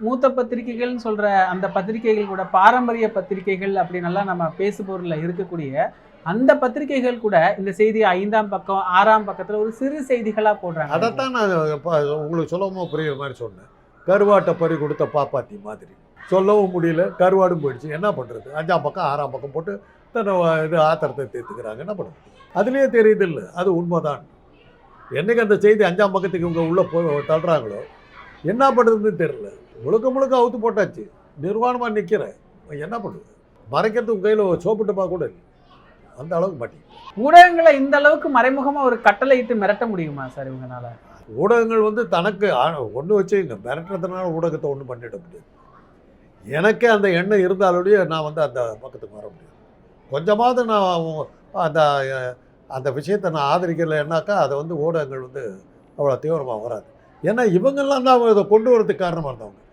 மூத்த பத்திரிகைகள்னு சொல்ற அந்த பத்திரிகைகள் கூட பாரம்பரிய பத்திரிகைகள் அப்படின்னெல்லாம் நம்ம பேசுபொருள்ல இருக்கக்கூடிய அந்த பத்திரிகைகள் கூட இந்த செய்தி 5ஆம் பக்கம் 6ஆம் பக்கத்துல ஒரு சிறு செய்திகளா போடுறாங்க. அதைத்தான் நான் உங்களுக்கு சொல்லவும் புரியுற மாதிரி சொன்னேன். கருவாட்டை பறி கொடுத்த பாப்பாத்தி மாதிரி சொல்லவும் முடியல, கருவாடும் போயிடுச்சு. என்ன பண்ணுறது? 5ஆம் பக்கம் 6ஆம் பக்கம் போட்டு தன்னை இது ஆத்திரத்தை தீர்த்துக்கிறாங்க. என்ன பண்ணுறது? அதுலேயே தெரியுது இல்லை அது உண்மைதான். என்றைக்கு அந்த செய்தி 5ஆம் பக்கத்துக்கு இவங்க உள்ளே போய் தள்ளுறாங்களோ என்ன பண்ணுறதுன்னு தெரியல. முழுக்க முழுக்க அவுத்து போட்டாச்சு. நிர்வாணமாக நிற்கிறேன். என்ன பண்ணுறது? மறைக்கிறதுக்கு உங்கள் கையில் சோப்பு டப்பா கூட இல்லை. அந்த அளவுக்கு மாட்டி ஊடகங்களை இந்த அளவுக்கு மறைமுகமா ஒரு கட்டளை இட்டு மிரட்ட முடியுமா சார் இவங்கனால? ஊடகங்கள் வந்து தனக்கு ஒன்று வச்சுங்க மிரட்டுறதுனால ஊடகத்தை ஒன்றும் பண்ணிட முடியாது. எனக்கே அந்த எண்ணம் இருந்தாலுடைய நான் வந்து அந்த பக்கத்துக்கு வர முடியும். கொஞ்சமாவது நான் அந்த அந்த விஷயத்தை நான் ஆதரிக்கலைன்னாக்கா அதை வந்து ஊடகங்கள் வந்து அவ்வளோ தீவிரமாக வராது. ஏன்னா இவங்கெல்லாம் தான் இதை கொண்டு வரதுக்கு காரணமாக இருந்தவங்க.